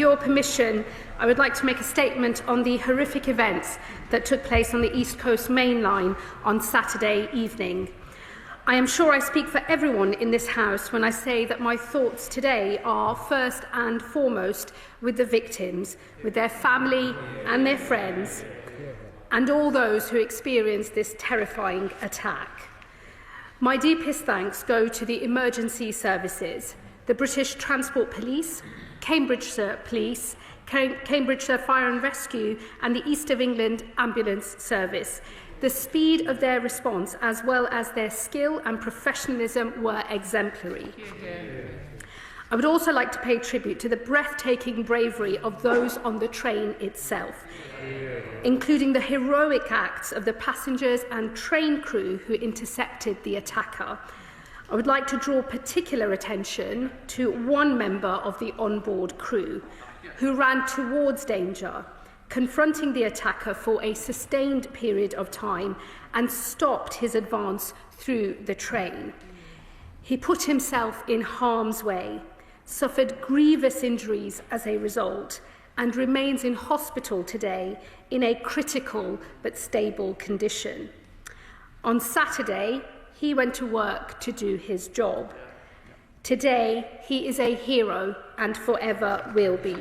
with your permission, I would like to make a statement on the horrific events that took place on the East Coast Main Line on Saturday evening. I am sure I speak for everyone in this House when I say that my thoughts today are first and foremost with the victims, with their family and their friends, and all those who experienced this terrifying attack. My deepest thanks go to the emergency services, the British Transport Police, Cambridgeshire Police, Cambridgeshire Fire and Rescue and the East of England Ambulance Service. The speed of their response, as well as their skill and professionalism, were exemplary. I would also like to pay tribute to the breathtaking bravery of those on the train itself, including the heroic acts of the passengers and train crew who intercepted the attacker. I would like to draw particular attention to one member of the onboard crew who ran towards danger, confronting the attacker for a sustained period of time and stopped his advance through the train. He put himself in harm's way, suffered grievous injuries as a result, and remains in hospital today in a critical but stable condition. On Saturday, he went to work to do his job. Today, he is a hero and forever will be.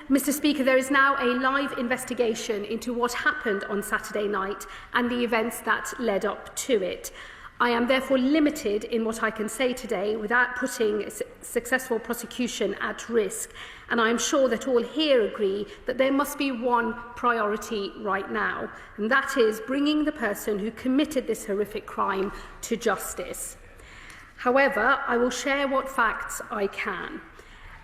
Mr. Speaker, there is now a live investigation into what happened on Saturday night and the events that led up to it. I am therefore limited in what I can say today without putting successful prosecution at risk, and I am sure that all here agree that there must be one priority right now, and that is bringing the person who committed this horrific crime to justice. However, I will share what facts I can.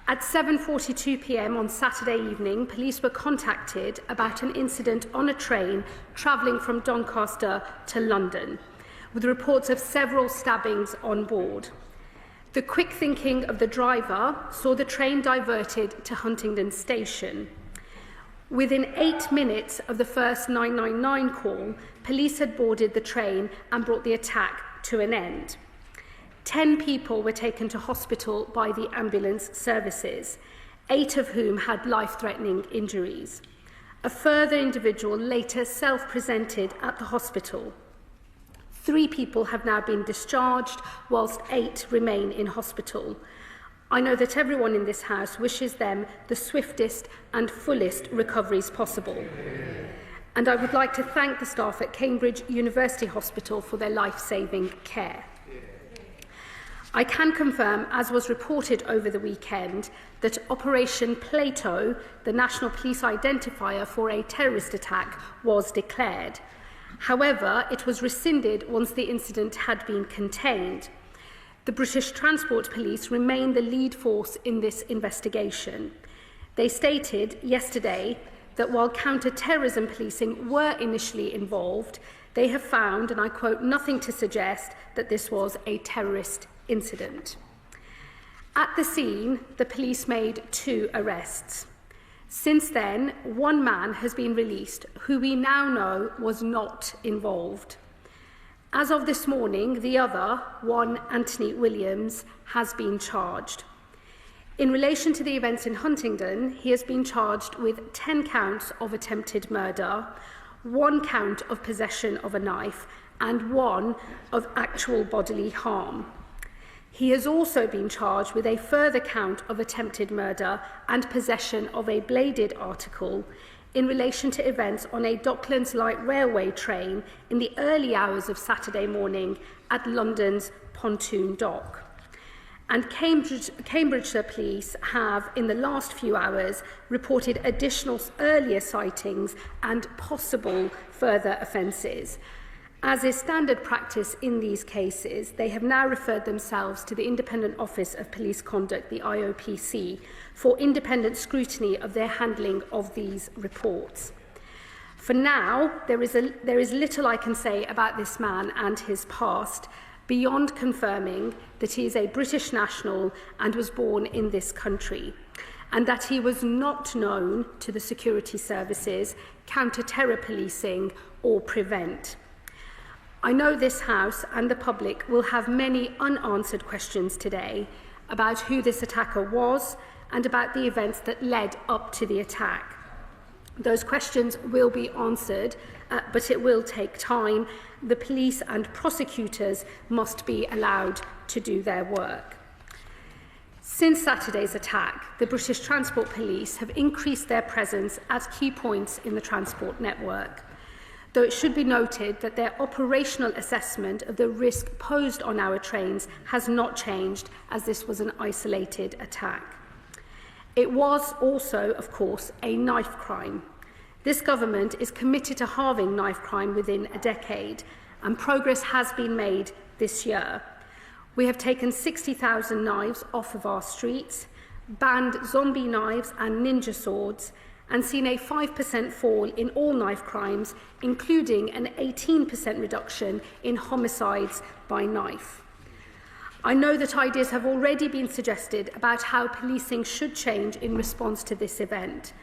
At 7:42 p.m. on Saturday evening, police were contacted about an incident on a train travelling from Doncaster to London, with reports of several stabbings on board. The quick thinking of the driver saw the train diverted to Huntingdon Station. Within 8 minutes of the first 999 call, police had boarded the train and brought the attack to an end. 10 people were taken to hospital by the ambulance services, 8 of whom had life-threatening injuries. A further individual later self-presented at the hospital. 3 people have now been discharged, whilst 8 remain in hospital. I know that everyone in this House wishes them the swiftest and fullest recoveries possible. And I would like to thank the staff at Cambridge University Hospital for their life-saving care. I can confirm, as was reported over the weekend, that Operation Plato, the national police identifier for a terrorist attack, was declared. However, it was rescinded once the incident had been contained. The British Transport Police remain the lead force in this investigation. They stated yesterday that while counter-terrorism policing were initially involved, they have found, and I quote, nothing to suggest that this was a terrorist incident. At the scene, the police made 2 arrests. Since then, 1 man has been released who we now know was not involved. As of this morning, the other, one Anthony Williams, has been charged. In relation to the events in Huntingdon, he has been charged with 10 counts of attempted murder, 1 count of possession of a knife, and 1 of actual bodily harm. He has also been charged with a further count of attempted murder and possession of a bladed article in relation to events on a Docklands Light Railway train in the early hours of Saturday morning at London's Pontoon Dock. And Cambridgeshire Police have, in the last few hours, reported additional earlier sightings and possible further offences. As is standard practice in these cases, they have now referred themselves to the Independent Office of Police Conduct, the IOPC, for independent scrutiny of their handling of these reports. For now, there is little I can say about this man and his past, beyond confirming that he is a British national and was born in this country, and that he was not known to the security services, counter-terror policing, or Prevent. I know this House and the public will have many unanswered questions today about who this attacker was and about the events that led up to the attack. Those questions will be answered, but it will take time. The police and prosecutors must be allowed to do their work. Since Saturday's attack, the British Transport Police have increased their presence at key points in the transport network, though it should be noted that their operational assessment of the risk posed on our trains has not changed, as this was an isolated attack. It was also, of course, a knife crime. This government is committed to halving knife crime within a decade, and progress has been made this year. We have taken 60,000 knives off of our streets, banned zombie knives and ninja swords, and seen a 5% fall in all knife crimes, including an 18% reduction in homicides by knife. I know that ideas have already been suggested about how policing should change in response to this event.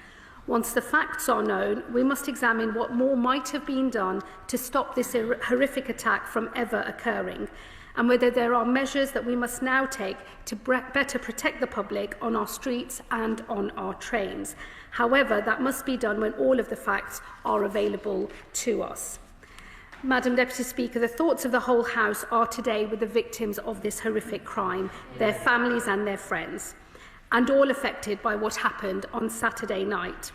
Once the facts are known, we must examine what more might have been done to stop this horrific attack from ever occurring, and whether there are measures that we must now take to better protect the public on our streets and on our trains. However, that must be done when all of the facts are available to us. Madam Deputy Speaker, the thoughts of the whole House are today with the victims of this horrific crime, their families and their friends, and all affected by what happened on Saturday night.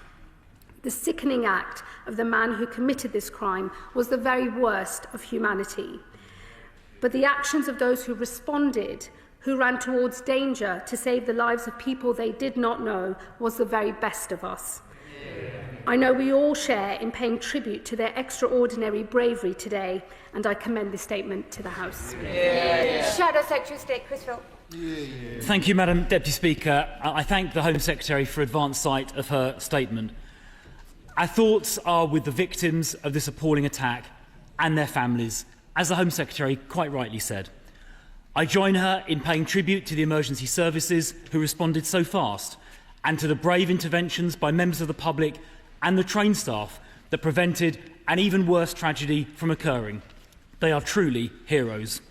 The sickening act of the man who committed this crime was the very worst of humanity. But the actions of those who responded, who ran towards danger to save the lives of people they did not know, was the very best of us. I know we all share in paying tribute to their extraordinary bravery today, and I commend this statement to the House. Shadow Secretary of State Chris Phil. Thank you, Madam Deputy Speaker. I thank the Home Secretary for advance sight of her statement. Our thoughts are with the victims of this appalling attack and their families, as the Home Secretary quite rightly said. I join her in paying tribute to the emergency services who responded so fast, and to the brave interventions by members of the public and the train staff that prevented an even worse tragedy from occurring. They are truly heroes.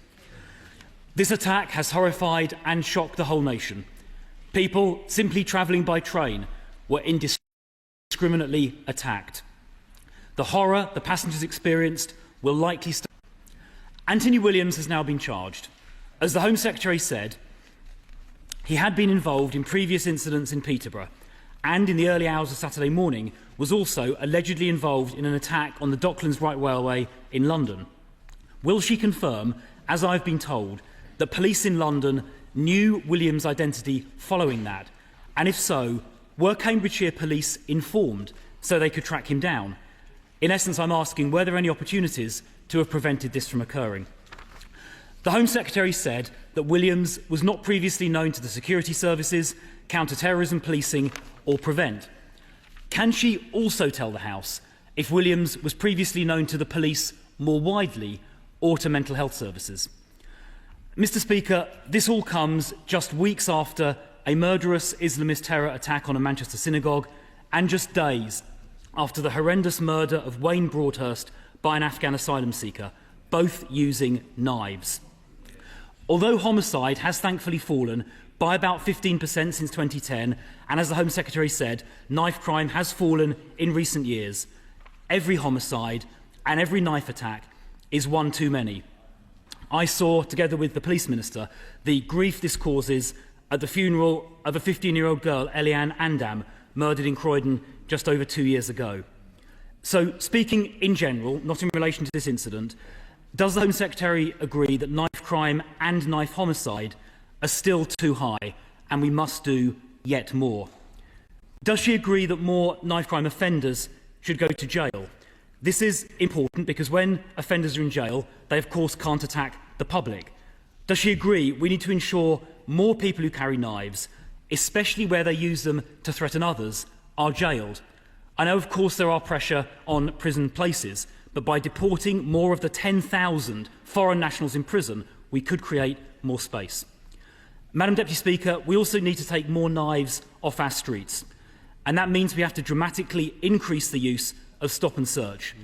This attack has horrified and shocked the whole nation. People simply travelling by train were indiscriminately attacked. The horror the passengers experienced will likely stay. Anthony Williams has now been charged. As the Home Secretary said, he had been involved in previous incidents in Peterborough, and in the early hours of Saturday morning was also allegedly involved in an attack on the Docklands Right Railway in London. Will she confirm, as I've been told, that police in London knew Williams' identity following that? And if so, were Cambridgeshire police informed so they could track him down? In essence, I'm asking, were there any opportunities to have prevented this from occurring? The Home Secretary said that Williams was not previously known to the security services, counter-terrorism policing or Prevent. Can she also tell the House if Williams was previously known to the police more widely or to mental health services? Mr. Speaker, this all comes just weeks after a murderous Islamist terror attack on a Manchester synagogue, and just days after the horrendous murder of Wayne Broadhurst by an Afghan asylum seeker, both using knives. Although homicide has thankfully fallen by about 15% since 2010, and as the Home Secretary said, knife crime has fallen in recent years, every homicide and every knife attack is one too many. I saw, together with the Police Minister, the grief this causes at the funeral of a 15-year-old girl, Eliane Andam, murdered in Croydon just over 2 years ago. So, speaking in general, not in relation to this incident, does the Home Secretary agree that knife crime and knife homicide are still too high and we must do yet more? Does she agree that more knife crime offenders should go to jail? This is important because when offenders are in jail, they of course can't attack the public. Does she agree we need to ensure more people who carry knives, especially where they use them to threaten others, are jailed? I know of course there are pressure on prison places, but by deporting more of the 10,000 foreign nationals in prison, we could create more space. Madam Deputy Speaker, we also need to take more knives off our streets, and that means we have to dramatically increase the use of stop and search.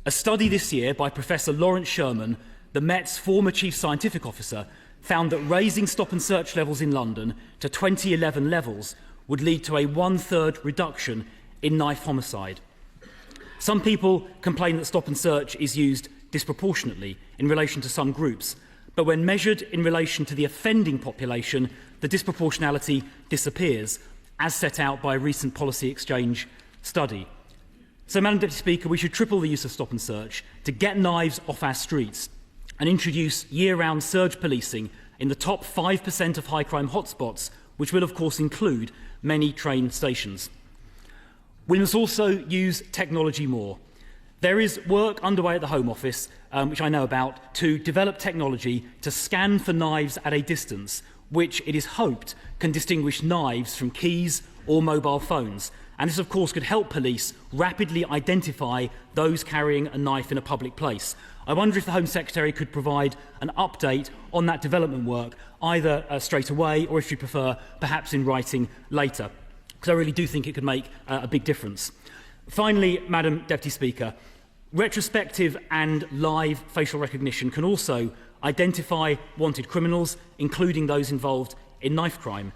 A study this year by Professor Lawrence Sherman, the Met's former Chief Scientific Officer, found that raising stop and search levels in London to 2011 levels would lead to a 1/3 reduction in knife homicide. Some people complain that stop and search is used disproportionately in relation to some groups, but when measured in relation to the offending population, the disproportionality disappears, as set out by a recent policy exchange study. So, Madam Deputy Speaker, we should triple the use of stop and search to get knives off our streets and introduce year-round surge policing in the top 5% of high-crime hotspots, which will, of course, include many train stations. We must also use technology more. There is work underway at the Home Office, which I know about, to develop technology to scan for knives at a distance, which it is hoped can distinguish knives from keys or mobile phones. And this, of course, could help police rapidly identify those carrying a knife in a public place. I wonder if the Home Secretary could provide an update on that development work, either straight away or, if you prefer, perhaps in writing later, because I really do think it could make a big difference. Finally, Madam Deputy Speaker, retrospective and live facial recognition can also identify wanted criminals, including those involved in knife crime.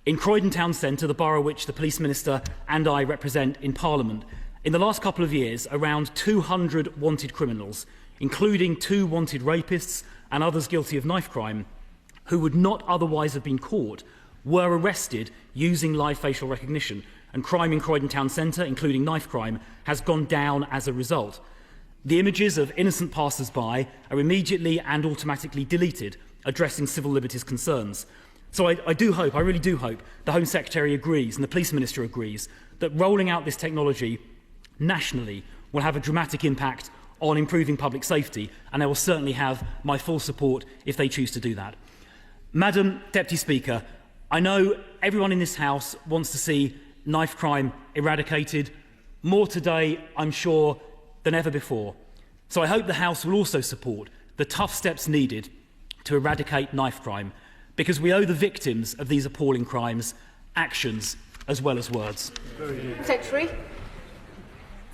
In Croydon Town Centre, the borough which the Police Minister and I represent in Parliament, in the last couple of years, around 200 wanted criminals, including 2 wanted rapists and others guilty of knife crime, who would not otherwise have been caught, were arrested using live facial recognition, and crime in Croydon Town Centre, including knife crime, has gone down as a result. The images of innocent passers-by are immediately and automatically deleted, addressing civil liberties concerns. So I really do hope the Home Secretary agrees and the Police Minister agrees that rolling out this technology nationally will have a dramatic impact on improving public safety, and they will certainly have my full support if they choose to do that. Madam Deputy Speaker, I know everyone in this House wants to see knife crime eradicated, more today, I'm sure, than ever before. So I hope the House will also support the tough steps needed to eradicate knife crime, because we owe the victims of these appalling crimes actions as well as words. Secretary.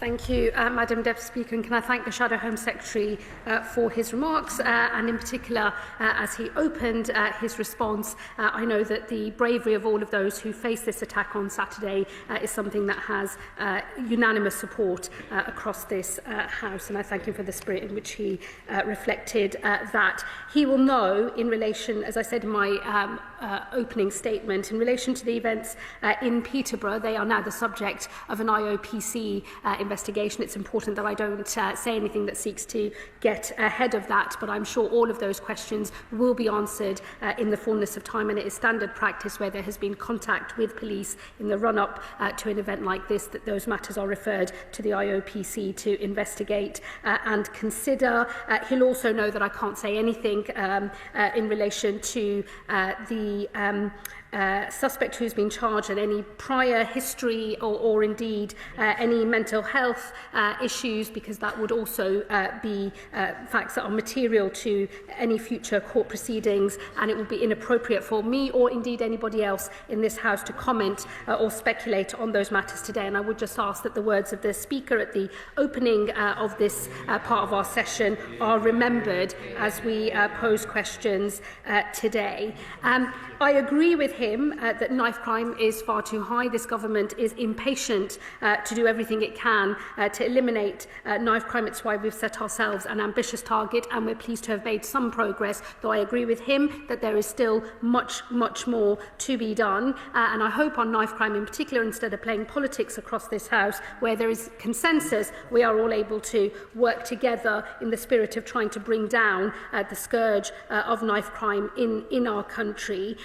Thank you, Madam Deputy Speaker, and can I thank the Shadow Home Secretary for his remarks, and in particular, as he opened his response, I know that the bravery of all of those who faced this attack on Saturday is something that has unanimous support across this House, and I thank him for the spirit in which he reflected that. He will know, in relation, as I said in my opening statement, in relation to the events in Peterborough, they are now the subject of an IOPC investigation. It's important that I don't say anything that seeks to get ahead of that, but I'm sure all of those questions will be answered in the fullness of time, and it is standard practice where there has been contact with police in the run-up to an event like this that those matters are referred to the IOPC to investigate and consider. He'll also know that I can't say anything in relation to the suspect who's been charged and any prior history or indeed any mental health issues, because that would also be facts that are material to any future court proceedings, and it would be inappropriate for me or indeed anybody else in this House to comment or speculate on those matters today. And I would just ask that the words of the Speaker at the opening of this part of our session are remembered as we pose questions today. I agree with him that knife crime is far too high. This government is impatient to do everything it can to eliminate knife crime. It's why we've set ourselves an ambitious target, and we're pleased to have made some progress, though I agree with him that there is still much more to be done. And I hope on knife crime in particular, instead of playing politics across this House, where there is consensus, we are all able to work together in the spirit of trying to bring down the scourge of knife crime in our country.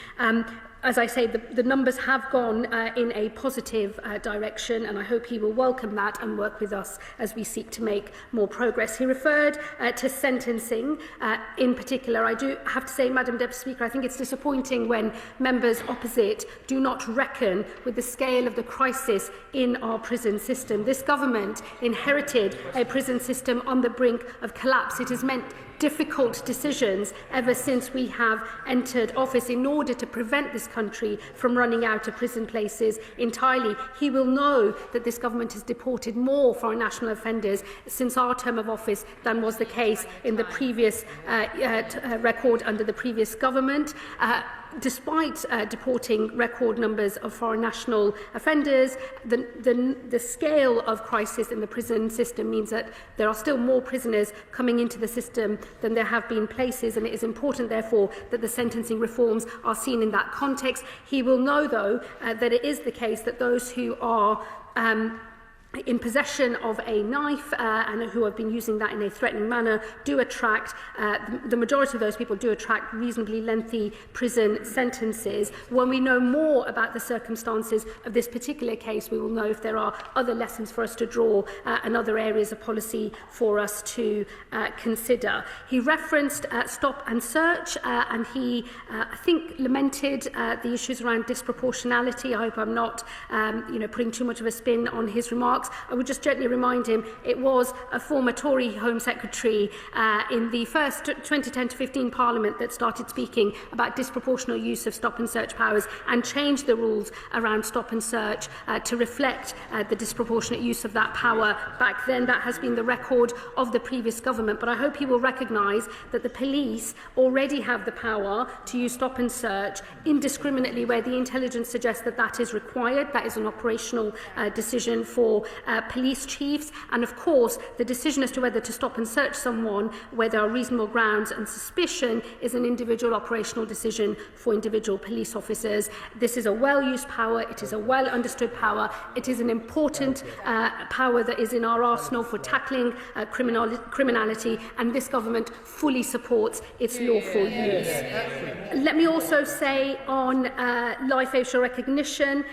As I say, the numbers have gone in a positive direction, and I hope he will welcome that and work with us as we seek to make more progress. He referred to sentencing in particular. I do have to say, Madam Deputy Speaker, I think it's disappointing when members opposite do not reckon with the scale of the crisis in our prison system. This government inherited a prison system on the brink of collapse. It has meant difficult decisions ever since we have entered office in order to prevent this country from running out of prison places entirely. He will know that this government has deported more foreign national offenders since our term of office than was the case in the previous record under the previous government. Despite deporting record numbers of foreign national offenders, the scale of crisis in the prison system means that there are still more prisoners coming into the system than there have been places, and it is important, therefore, that the sentencing reforms are seen in that context. He will know, though, that it is the case that those who are in possession of a knife and who have been using that in a threatening manner do attract, the majority of those people do attract reasonably lengthy prison sentences. When we know more about the circumstances of this particular case, we will know if there are other lessons for us to draw and other areas of policy for us to consider. He referenced stop and search and he, I think, lamented the issues around disproportionality. I hope I'm not putting too much of a spin on his remarks. I would just gently remind him it was a former Tory Home Secretary in the first 2010 to 15 Parliament that started speaking about disproportionate use of stop and search powers and changed the rules around stop and search to reflect the disproportionate use of that power back then. That has been the record of the previous government, but I hope he will recognise that the police already have the power to use stop and search indiscriminately where the intelligence suggests that that is required. That is an operational decision for police chiefs, and of course the decision as to whether to stop and search someone where there are reasonable grounds and suspicion is an individual operational decision for individual police officers. This is a well-used power, it is a well-understood power, it is an important power that is in our arsenal for tackling criminality, and this government fully supports its lawful use. Let me also say on live facial recognition,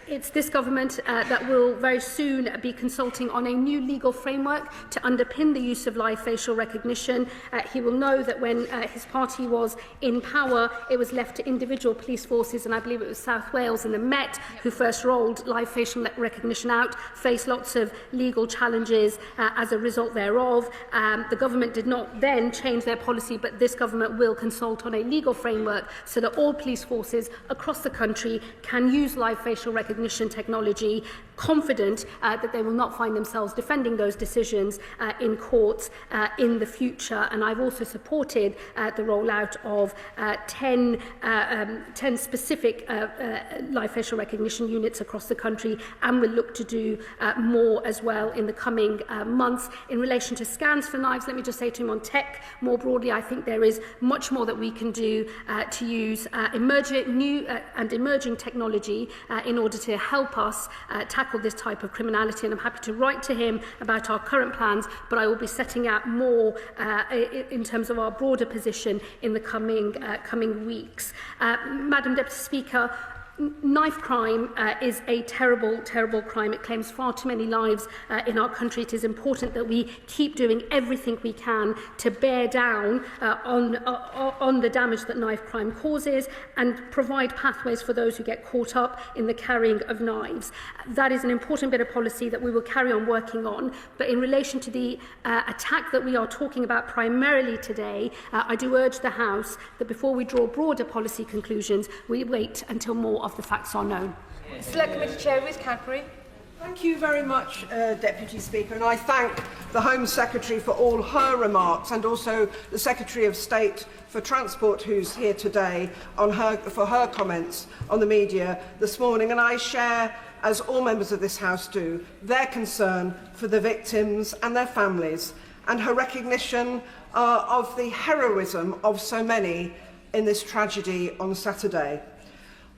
it's this government that will very soon be consulting on a new legal framework to underpin the use of live facial recognition. He will know that when his party was in power, it was left to individual police forces, and I believe it was South Wales and the Met who first rolled live facial recognition out, faced lots of legal challenges as a result thereof. The government did not then change their policy, but this government will consult on a legal framework so that all police forces across the country can use live facial recognition technology, confident that they will not find themselves defending those decisions in courts in the future. And I've also supported the rollout of 10 specific live facial recognition units across the country, and will look to do more as well in the coming months. In relation to scans for knives, let me just say to him on tech more broadly, I think there is much more that we can do to use emerging technology in order to help us tackle this type of criminality, and I'm happy to write to him about our current plans, but I will be setting out more in terms of our broader position in the coming weeks. Madam Deputy Speaker, knife crime is a terrible, terrible crime. It claims far too many lives in our country. It is important that we keep doing everything we can to bear down on the damage that knife crime causes and provide pathways for those who get caught up in the carrying of knives. That is an important bit of policy that we will carry on working on. But in relation to the attack that we are talking about primarily today, I do urge the House that before we draw broader policy conclusions, we wait until more of the facts are known. Select Committee Chair Ruth Cadbury. Thank you very much, Deputy Speaker, and I thank the Home Secretary for all her remarks, and also the Secretary of State for Transport, who's here today, for her comments on the media this morning. And I share, as all members of this House do, their concern for the victims and their families, and her recognition of the heroism of so many in this tragedy on Saturday.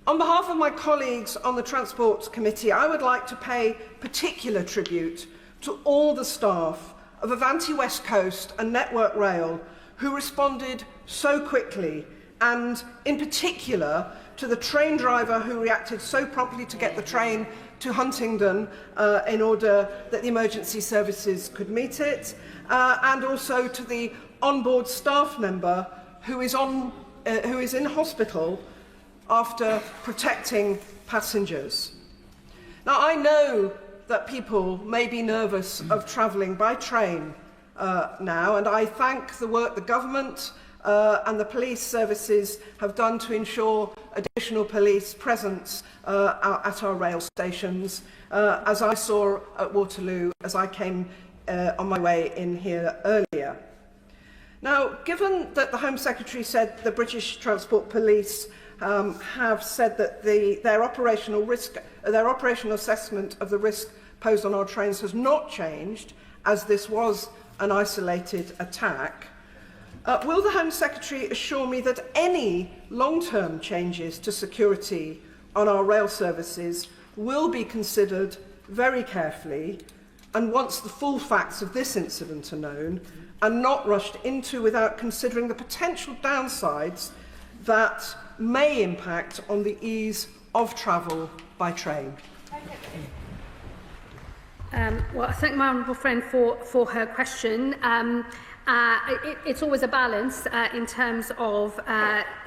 On behalf of my colleagues on the Transport Committee, I would like to pay particular tribute to all the staff of Avanti West Coast and Network Rail who responded so quickly, and in particular to the train driver who reacted so promptly to get the train to Huntingdon in order that the emergency services could meet it, and also to the onboard staff member who is in hospital after protecting passengers. Now, I know that people may be nervous of travelling by train, now, and I thank the work the government and the police services have done to ensure additional police presence at our rail stations, as I saw at Waterloo as I came on my way in here earlier. Now, given that the Home Secretary said the British Transport Police have said that their operational assessment of the risk posed on our trains has not changed, as this was an isolated attack, will the Home Secretary assure me that any long-term changes to security on our rail services will be considered very carefully, and once the full facts of this incident are known, and not rushed into without considering the potential downsides that may impact on the ease of travel by train? Well, I thank my honourable friend for her question. It's always a balance in terms of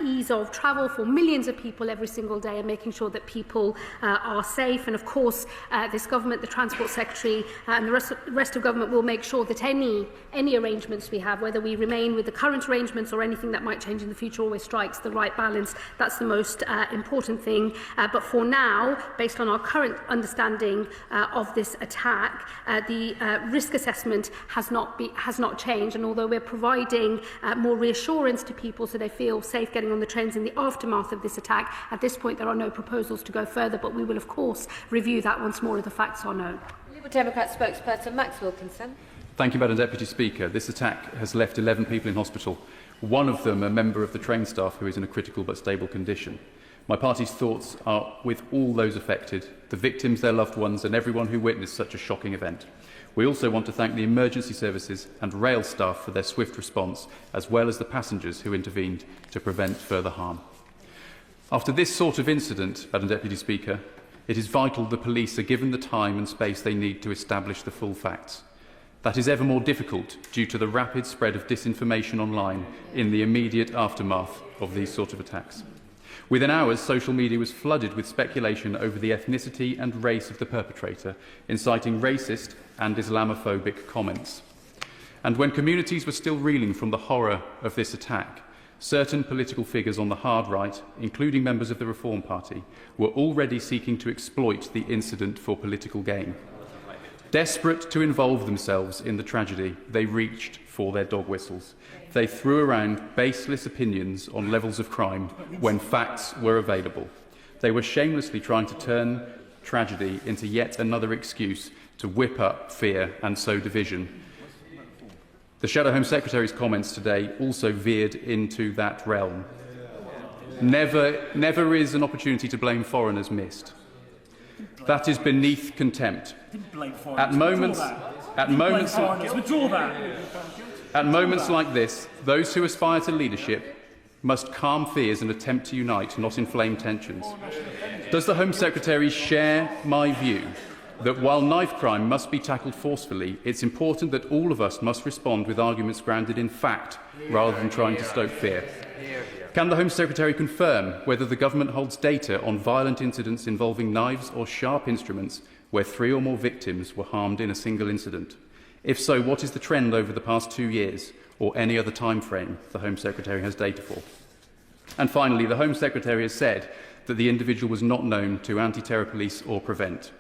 ease of travel for millions of people every single day, and making sure that people are safe. And of course, this government, the Transport Secretary and the rest of government will make sure that any arrangements we have, whether we remain with the current arrangements or anything that might change in the future, always strikes the right balance. That's the most important thing. But for now, based on our current understanding of this attack, the risk assessment has not changed. And although we're providing more reassurance to people so they feel safe getting on the trains in the aftermath of this attack, at this point there are no proposals to go further, but we will of course review that once more of the facts are known. Liberal Democrat spokesperson Max Wilkinson. Thank you, Madam Deputy Speaker. This attack has left 11 people in hospital, one of them a member of the train staff who is in a critical but stable condition. My party's thoughts are with all those affected, the victims, their loved ones and everyone who witnessed such a shocking event. We also want to thank the emergency services and rail staff for their swift response, as well as the passengers who intervened to prevent further harm. After this sort of incident, Madam Deputy Speaker, it is vital the police are given the time and space they need to establish the full facts. That is ever more difficult due to the rapid spread of disinformation online in the immediate aftermath of these sort of attacks. Within hours, social media was flooded with speculation over the ethnicity and race of the perpetrator, inciting racist and Islamophobic comments. And when communities were still reeling from the horror of this attack, certain political figures on the hard right, including members of the Reform Party, were already seeking to exploit the incident for political gain. Desperate to involve themselves in the tragedy, they reached for their dog whistles. They threw around baseless opinions on levels of crime when facts were available. They were shamelessly trying to turn tragedy into yet another excuse to whip up fear and sow division. The Shadow Home Secretary's comments today also veered into that realm. Never is an opportunity to blame foreigners missed. That is beneath contempt. At moments like this, those who aspire to leadership must calm fears and attempt to unite, not inflame tensions. Does the Home Secretary share my view that while knife crime must be tackled forcefully, it's important that all of us must respond with arguments grounded in fact rather than trying to stoke fear? Can the Home Secretary confirm whether the government holds data on violent incidents involving knives or sharp instruments where 3 or more victims were harmed in a single incident? If so, what is the trend over the past 2 years or any other time frame the Home Secretary has data for? And finally, the Home Secretary has said that the individual was not known to anti-terror police or Prevent.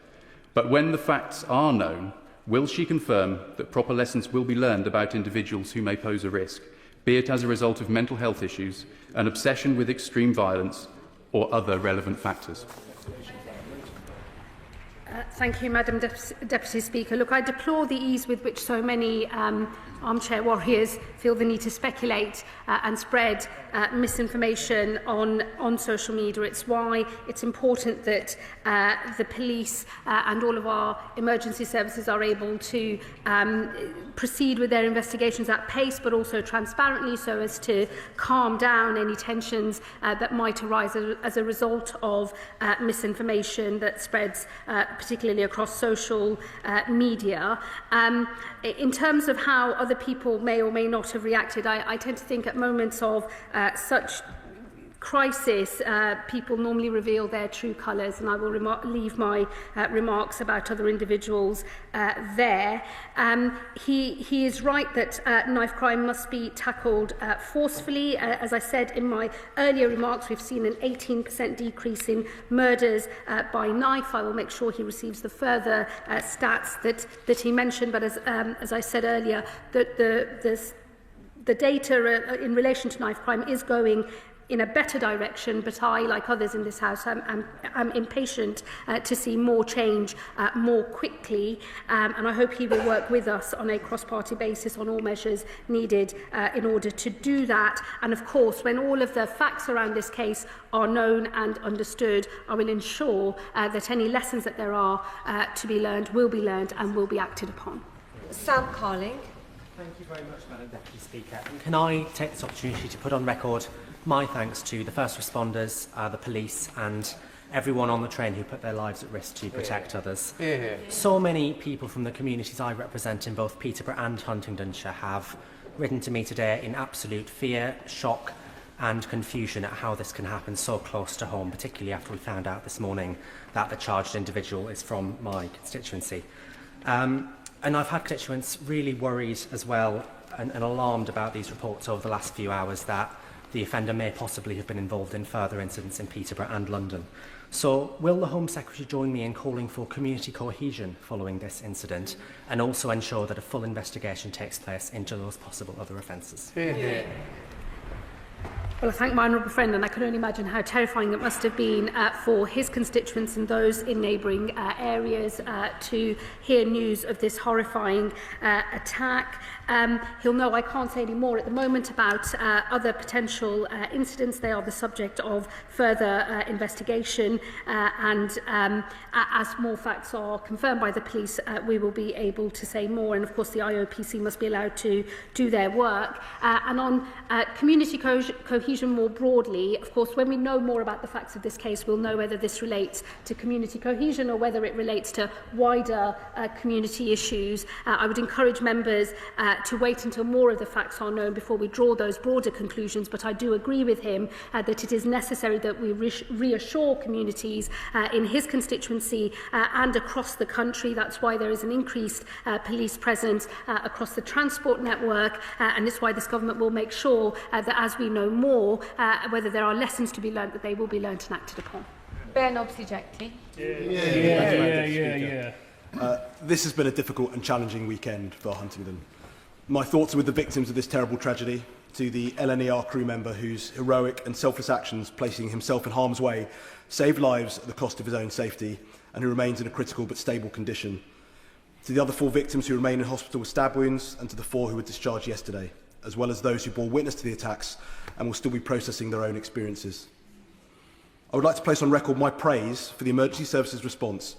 But when the facts are known, will she confirm that proper lessons will be learned about individuals who may pose a risk, be it as a result of mental health issues, an obsession with extreme violence, or other relevant factors? Thank you, Madam Deputy Speaker. Look, I deplore the ease with which so many armchair warriors feel the need to speculate and spread misinformation on social media. It's why it's important that the police and all of our emergency services are able to proceed with their investigations at pace, but also transparently, so as to calm down any tensions that might arise as a result of misinformation that spreads particularly across social media. In terms of how other people may or may not have reacted, I tend to think at moments of such crisis, people normally reveal their true colours, and I will leave my remarks about other individuals there. He is right that knife crime must be tackled forcefully. As I said in my earlier remarks, we've seen an 18% decrease in murders by knife. I will make sure he receives the further stats that he mentioned, but as I said earlier, the data in relation to knife crime is going in a better direction, but I, like others in this House, am impatient to see more change more quickly, and I hope he will work with us on a cross-party basis on all measures needed in order to do that. And of course, when all of the facts around this case are known and understood, I will ensure that any lessons that there are to be learned will be learned and will be acted upon. Sam Carling. Thank you very much, Madam Deputy Speaker. Can I take this opportunity to put on record my thanks to the first responders, the police and everyone on the train who put their lives at risk to protect others. So many people from the communities I represent in both Peterborough and Huntingdonshire have written to me today in absolute fear, shock and confusion at how this can happen so close to home, particularly after we found out this morning that the charged individual is from my constituency. And I've had constituents really worried as well and alarmed about these reports over the last few hours that the offender may possibly have been involved in further incidents in Peterborough and London. So will the Home Secretary join me in calling for community cohesion following this incident and also ensure that a full investigation takes place into those possible other offences? Well, I thank my honourable friend, and I can only imagine how terrifying it must have been for his constituents and those in neighbouring areas to hear news of this horrifying attack. He'll know I can't say any more at the moment about other potential incidents. They are the subject of further investigation, and as more facts are confirmed by the police, we will be able to say more. And of course, the IOPC must be allowed to do their work. And on community cohesion more broadly, of course, when we know more about the facts of this case, we'll know whether this relates to community cohesion or whether it relates to wider community issues. I would encourage members to wait until more of the facts are known before we draw those broader conclusions, but I do agree with him that it is necessary that we reassure communities in his constituency and across the country. That's why there is an increased police presence across the transport network, and it's why this government will make sure that as we know more, whether there are lessons to be learnt, that they will be learnt and acted upon. Ben Obsijekti. This has been a difficult and challenging weekend for Huntingdon. My thoughts are with the victims of this terrible tragedy, to the LNER crew member whose heroic and selfless actions, placing himself in harm's way, saved lives at the cost of his own safety, and who remains in a critical but stable condition. To the other 4 victims who remain in hospital with stab wounds, and to the 4 who were discharged yesterday, as well as those who bore witness to the attacks and will still be processing their own experiences. I would like to place on record my praise for the emergency services response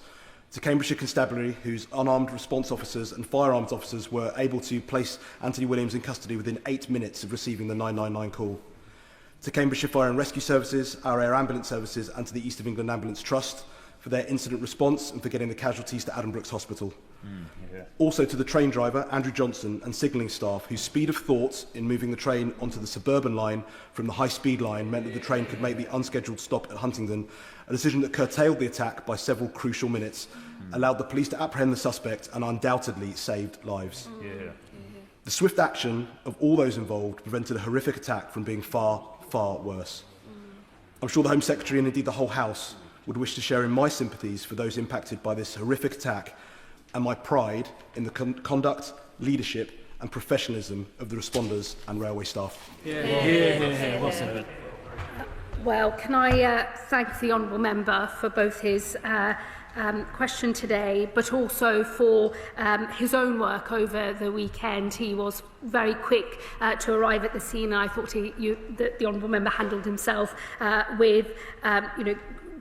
to Cambridgeshire Constabulary, whose unarmed response officers and firearms officers were able to place Anthony Williams in custody within 8 minutes of receiving the 999 call. To Cambridgeshire Fire and Rescue Services, our Air Ambulance Services and to the East of England Ambulance Trust for their incident response and for getting the casualties to Addenbrooke's Hospital. Also to the train driver, Andrew Johnson, and signalling staff, whose speed of thought in moving the train onto the suburban line from the high-speed line meant that the train could make the unscheduled stop at Huntingdon, a decision that curtailed the attack by several crucial minutes, allowed the police to apprehend the suspect and undoubtedly saved lives. The swift action of all those involved prevented a horrific attack from being far, far worse. I'm sure the Home Secretary and indeed the whole House would wish to share in my sympathies for those impacted by this horrific attack and my pride in the conduct, leadership and professionalism of the responders and railway staff. Well, can I thank the Honourable Member for both his question today, but also for his own work over the weekend. He was very quick to arrive at the scene, and I thought the Honourable Member handled himself with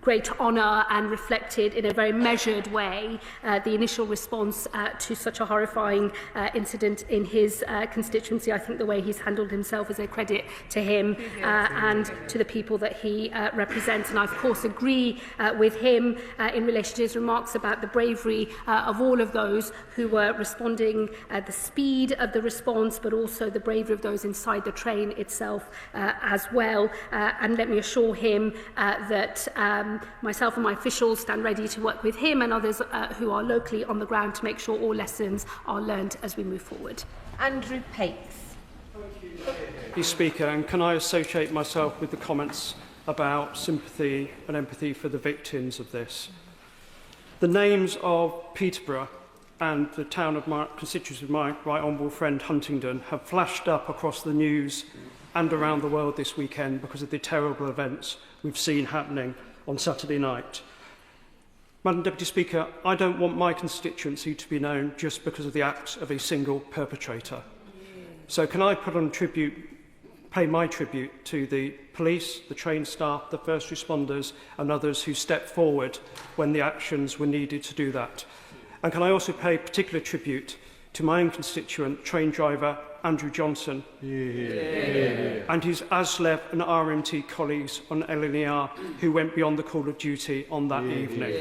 great honour and reflected in a very measured way the initial response to such a horrifying incident in his constituency. I think the way he's handled himself is a credit to him and to the people that he represents. And I, of course, agree with him in relation to his remarks about the bravery of all of those who were responding, the speed of the response, but also the bravery of those inside the train itself as well. And let me assure him that myself and my officials stand ready to work with him and others who are locally on the ground to make sure all lessons are learned as we move forward. Andrew Pakes. Thank you, Speaker. And can I associate myself with the comments about sympathy and empathy for the victims of this? The names of Peterborough and the town of my constituency of my right honourable friend Huntingdon have flashed up across the news and around the world this weekend because of the terrible events we've seen happening on Saturday night. Madam Deputy Speaker, I don't want my constituency to be known just because of the acts of a single perpetrator. So can I pay my tribute to the police, the train staff, the first responders and others who stepped forward when the actions were needed to do that. And can I also pay particular tribute to my own constituent, train driver Andrew Johnson, and his ASLEV and RMT colleagues on LNER who went beyond the call of duty on that evening.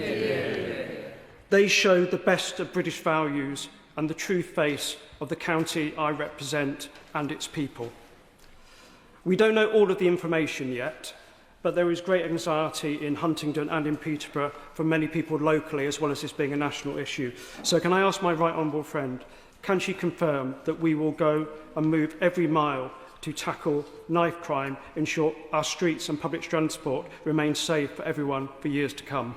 They showed the best of British values and the true face of the county I represent and its people. We don't know all of the information yet, but there is great anxiety in Huntingdon and in Peterborough from many people locally, as well as this being a national issue. So can I ask my right honourable friend, can she confirm that we will go and move every mile to tackle knife crime, ensure our streets and public transport remain safe for everyone for years to come?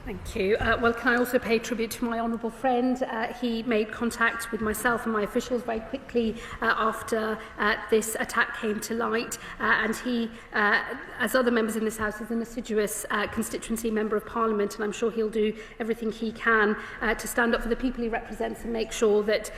Thank you. Well, can I also pay tribute to my honourable friend? He made contact with myself and my officials very quickly after this attack came to light. And he, as other members in this House, is an assiduous constituency member of Parliament, and I'm sure he'll do everything he can to stand up for the people he represents and make sure that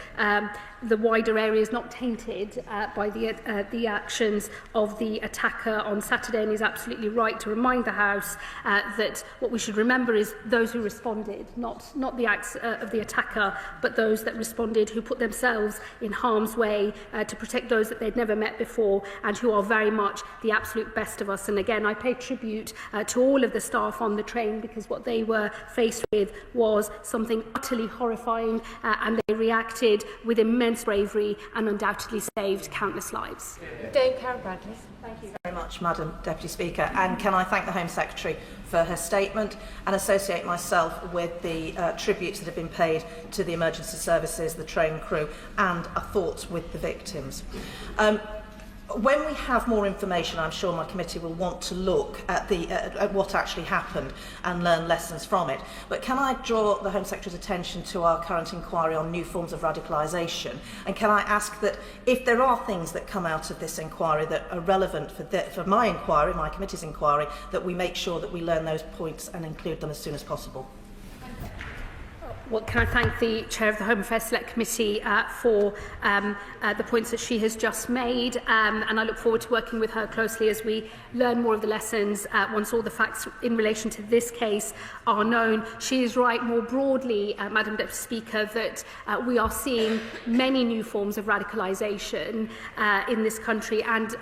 the wider area is not tainted by the actions of the attacker on Saturday. And he's absolutely right to remind the House that what we should remember is those who responded, not the acts of the attacker, but those that responded who put themselves in harm's way to protect those that they'd never met before and who are very much the absolute best of us. And again, I pay tribute to all of the staff on the train because what they were faced with was something utterly horrifying and they reacted with immense bravery and undoubtedly saved countless lives. Dame Karen Bradley. Thank you very much, Madam Deputy Speaker. And can I thank the Home Secretary for her statement and associate myself with the tributes that have been paid to the emergency services, the train crew, and our thoughts with the victims. When we have more information, I'm sure my committee will want to look at what actually happened and learn lessons from it. But can I draw the Home Secretary's attention to our current inquiry on new forms of radicalisation? And can I ask that if there are things that come out of this inquiry that are relevant for my inquiry, my committee's inquiry, that we make sure that we learn those points and include them as soon as possible? Well, can I thank the Chair of the Home Affairs Select Committee for the points that she has just made, and I look forward to working with her closely as we learn more of the lessons once all the facts in relation to this case are known. She is right more broadly, Madam Deputy Speaker, that we are seeing many new forms of radicalisation in this country and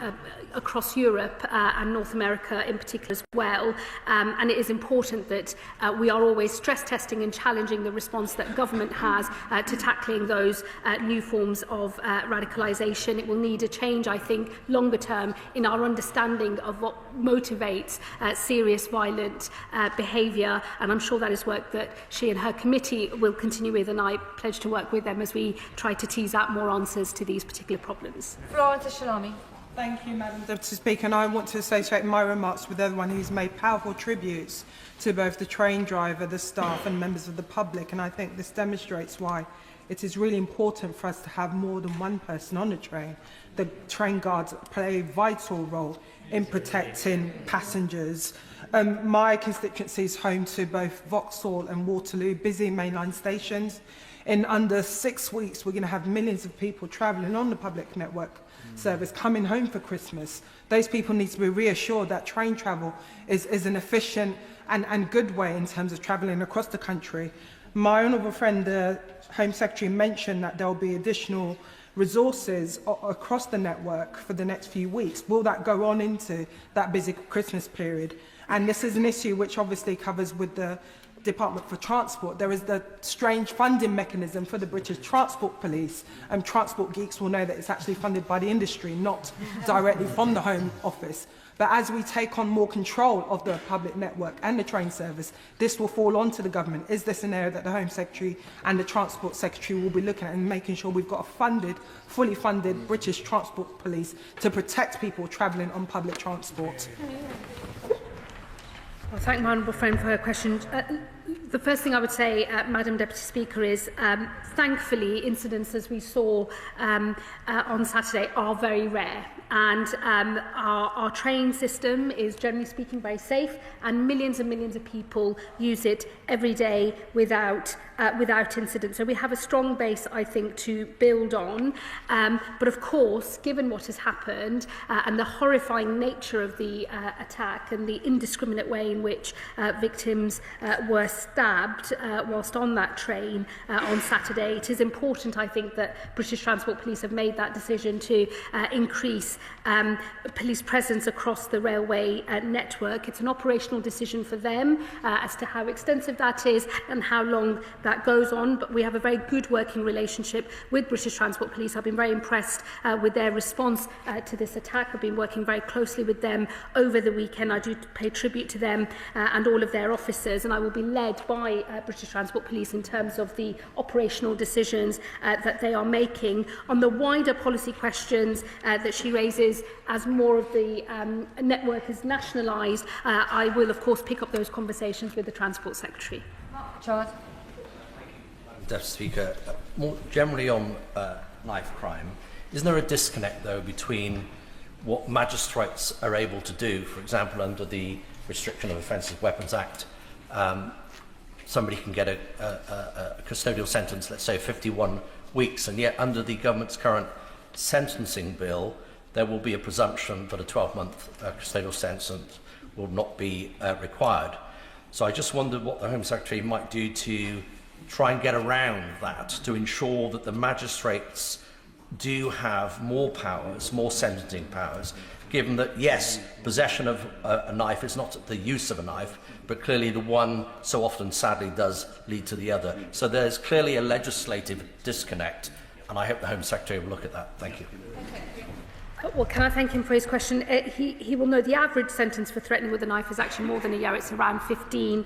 across Europe and North America in particular as well. And it is important that we are always stress testing and challenging the response that government has to tackling those new forms of radicalisation. It will need a change, I think, longer term in our understanding of what motivates serious violent behaviour, and I'm sure that is work that she and her committee will continue with, and I pledge to work with them as we try to tease out more answers to these particular problems. Florence Shalami. Thank you, Madam Deputy Speaker, and I want to associate my remarks with everyone who's made powerful tributes to both the train driver, the staff and members of the public, and I think this demonstrates why it is really important for us to have more than one person on the train. The train guards play a vital role in protecting passengers. My constituency is home to both Vauxhall and Waterloo, busy mainline stations. In under 6 weeks, we're going to have millions of people travelling on the public network service coming home for Christmas. Those people need to be reassured that train travel is an efficient and good way in terms of travelling across the country. My honourable friend, the Home Secretary, mentioned that there will be additional resources across the network for the next few weeks. Will that go on into that busy Christmas period? And this is an issue which obviously covers with the Department for Transport. There is the strange funding mechanism for the British Transport Police. Transport geeks will know that it's actually funded by the industry, not directly from the Home Office. But as we take on more control of the public network and the train service, this will fall onto the government. Is this an area that the Home Secretary and the Transport Secretary will be looking at and making sure we've got a funded, fully funded British Transport Police to protect people travelling on public transport? Well, thank my honourable friend for her question. The first thing I would say, Madam Deputy Speaker, is thankfully incidents as we saw on Saturday are very rare, and our train system is generally speaking very safe, and millions of people use it every day without incident. So we have a strong base, I think, to build on. But of course, given what has happened and the horrifying nature of the attack and the indiscriminate way in which victims were stabbed whilst on that train on Saturday, it is important, I think, that British Transport Police have made that decision to increase police presence across the railway network. It's an operational decision for them as to how extensive that is and how long that goes on, but we have a very good working relationship with British Transport Police. I've been very impressed with their response to this attack. I've been working very closely with them over the weekend. I do pay tribute to them and all of their officers, and I will be led by British Transport Police in terms of the operational decisions that they are making. On the wider policy questions that she raises, as more of the network is nationalised, I will of course pick up those conversations with the Transport Secretary. Charles. Deputy Speaker, more generally on knife crime, isn't there a disconnect though between what magistrates are able to do? For example, under the Restriction of Offensive Weapons Act, somebody can get a custodial sentence, let's say 51 weeks, and yet under the government's current sentencing bill, there will be a presumption that a 12-month custodial sentence will not be required. So I just wondered what the Home Secretary might do to try and get around that, to ensure that the magistrates do have more powers, more sentencing powers, given that, yes, possession of a knife is not the use of a knife, but clearly the one so often, sadly, does lead to the other. So there's clearly a legislative disconnect, and I hope the Home Secretary will look at that. Thank you. Well, can I thank him for his question? He will know the average sentence for threatening with a knife is actually more than a year. It's around 15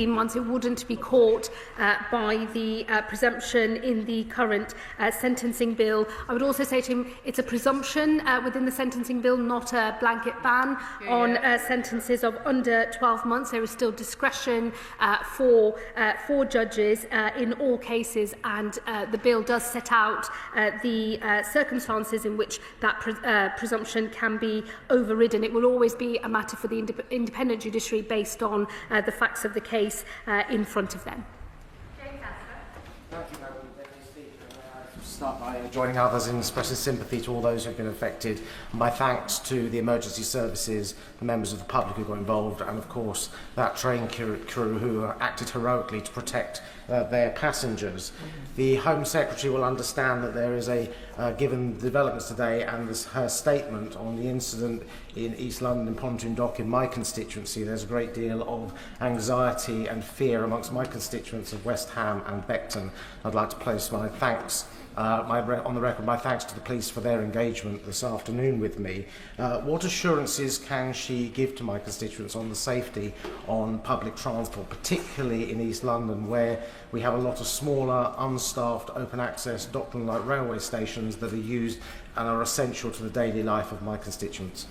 months. It wouldn't be caught by the presumption in the current sentencing bill. I would also say to him, it's a presumption within the sentencing bill, not a blanket ban on sentences of under 12 months. There is still discretion for judges in all cases, and the bill does set out the circumstances in which that presumption can be overridden. It will always be a matter for the independent judiciary based on the facts of the case in front of them. Thank you, Madam Deputy Speaker. I start by joining others in expressing sympathy to all those who have been affected. My thanks to the emergency services, the members of the public who got involved, and of course that train crew who acted heroically to protect their passengers. The Home Secretary will understand that there is given the developments today and her statement on the incident in East London in Pontoon Dock in my constituency, there's a great deal of anxiety and fear amongst my constituents of West Ham and Beckton. I'd like to place my thanks on the record, my thanks to the police for their engagement this afternoon with me. What assurances can she give to my constituents on the safety on public transport, particularly in East London, where we have a lot of smaller, unstaffed, open access, Dockland-like railway stations that are used and are essential to the daily life of my constituents?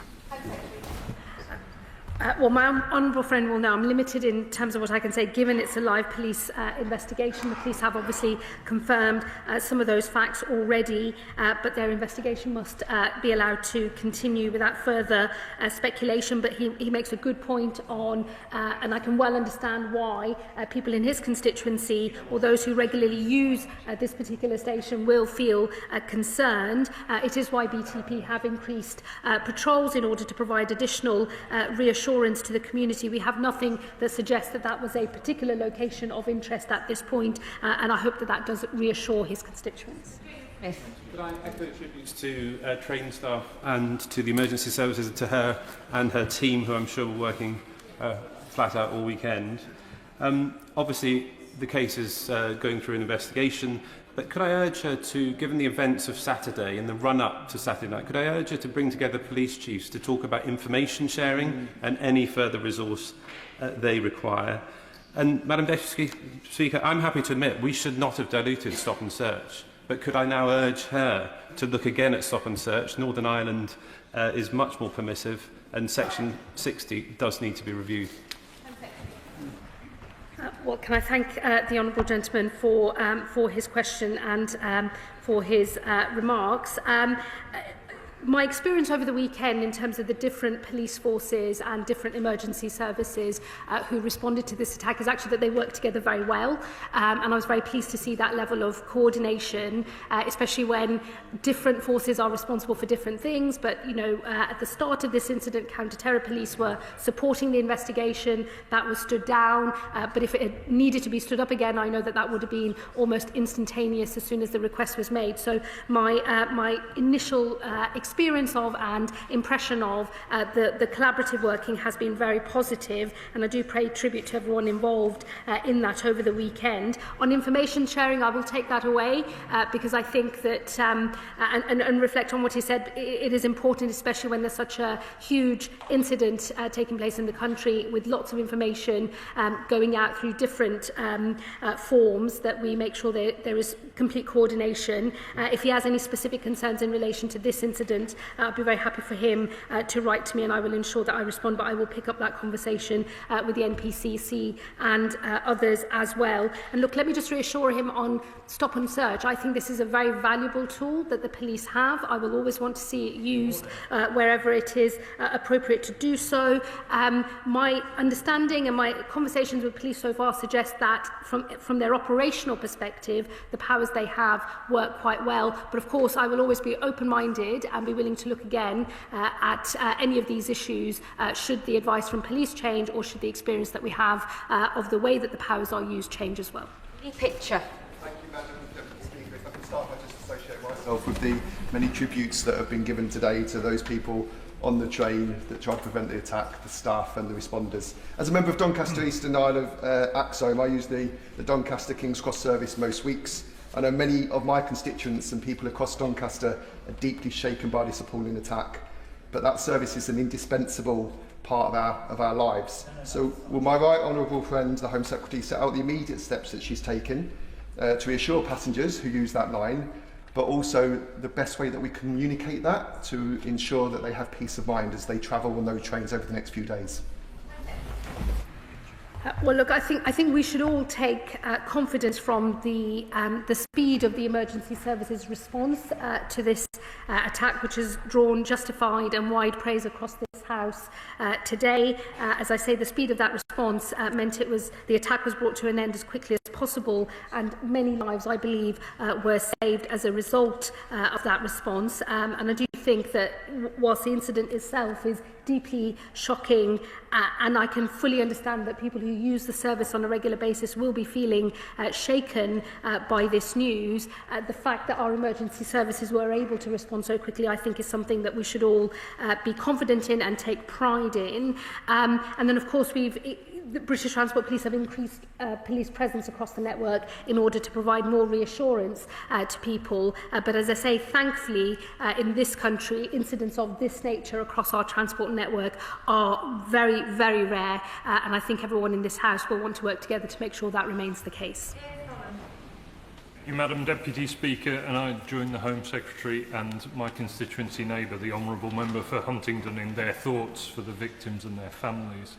Well, my honourable friend will know I'm limited in terms of what I can say, given it's a live police investigation. The police have obviously confirmed some of those facts already, but their investigation must be allowed to continue without further speculation. But he makes a good point on, and I can well understand why people in his constituency or those who regularly use this particular station will feel concerned. It is why BTP have increased patrols in order to provide additional reassurance to the community. We have nothing that suggests that that was a particular location of interest at this point, and I hope that that does reassure his constituents. Yes. Could I echo tributes to train staff and to the emergency services, to her and her team, who I'm sure were working flat out all weekend. Obviously, the case is going through an investigation, but could I urge her to, given the events of Saturday and the run-up to Saturday night, could I urge her to bring together police chiefs to talk about information sharing and any further resource they require? And, Madam Deputy Speaker, I'm happy to admit we should not have diluted stop and search, but could I now urge her to look again at stop and search? Northern Ireland is much more permissive, and Section 60 does need to be reviewed. Well, can I thank the honourable gentleman for his question and for his remarks. My experience over the weekend in terms of the different police forces and different emergency services who responded to this attack is actually that they work together very well, and I was very pleased to see that level of coordination, especially when different forces are responsible for different things. But you know, at the start of this incident, counter-terror police were supporting the investigation. That was stood down, but if it had needed to be stood up again, I know that that would have been almost instantaneous as soon as the request was made. So my initial experience of and impression of the collaborative working has been very positive, and I do pay tribute to everyone involved in that over the weekend. On information sharing, I will take that away because I think that, and reflect on what he said, it is important, especially when there's such a huge incident taking place in the country with lots of information going out through different forms, that we make sure that there is complete coordination. If he has any specific concerns in relation to this incident, I'll be very happy for him to write to me, and I will ensure that I respond, but I will pick up that conversation with the NPCC and others as well. And look, let me just reassure him on stop and search. I think this is a very valuable tool that the police have. I will always want to see it used wherever it is appropriate to do so. My understanding and my conversations with police so far suggest that from their operational perspective, the powers they have work quite well. But of course, I will always be open-minded and be willing to look again at any of these issues should the advice from police change, or should the experience that we have of the way that the powers are used change as well. Picture. Thank you, Madam Deputy Speaker. If I can start by just associating myself with the many tributes that have been given today to those people on the train that tried to prevent the attack, the staff and the responders. As a member of Doncaster East and Isle of Axome, I use the Doncaster King's Cross service most weeks. I know many of my constituents and people across Doncaster are deeply shaken by this appalling attack, but that service is an indispensable part of our lives. So will my right honourable friend, the Home Secretary, set out the immediate steps that she's taken to reassure passengers who use that line, but also the best way that we communicate that to ensure that they have peace of mind as they travel on those trains over the next few days? Well, look, I think we should all take confidence from the speed of the emergency services response to this attack, which has drawn justified and wide praise across this House today. As I say, the speed of that response meant the attack was brought to an end as quickly as possible, and many lives, I believe, were saved as a result of that response. And I do think that whilst the incident itself is deeply shocking, and I can fully understand that people who use the service on a regular basis will be feeling shaken by this news, the fact that our emergency services were able to respond so quickly, I think, is something that we should all be confident in and take pride in. And then, of course, the British Transport Police have increased police presence across the network in order to provide more reassurance to people. But as I say, thankfully, in this country, incidents of this nature across our transport network are very, very rare. And I think everyone in this House will want to work together to make sure that remains the case. Madam Deputy Speaker, and I join the Home Secretary and my constituency neighbour, the Honourable Member for Huntingdon, in their thoughts for the victims and their families,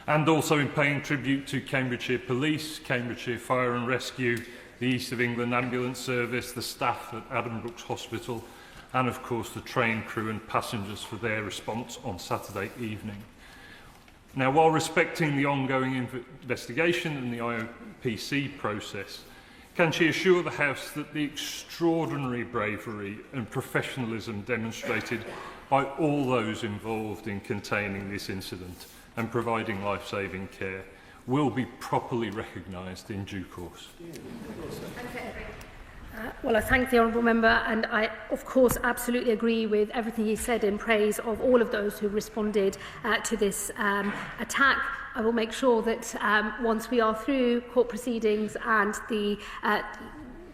and also in paying tribute to Cambridgeshire Police, Cambridgeshire Fire and Rescue, the East of England Ambulance Service, the staff at Adam Brooks Hospital, and of course the train crew and passengers for their response on Saturday evening. Now, while respecting the ongoing investigation and the IOPC process, can she assure the House that the extraordinary bravery and professionalism demonstrated by all those involved in containing this incident and providing life-saving care will be properly recognised in due course? Well, I thank the Honourable Member, and I, of course, absolutely agree with everything he said in praise of all of those who responded to this attack. I will make sure that once we are through court proceedings and the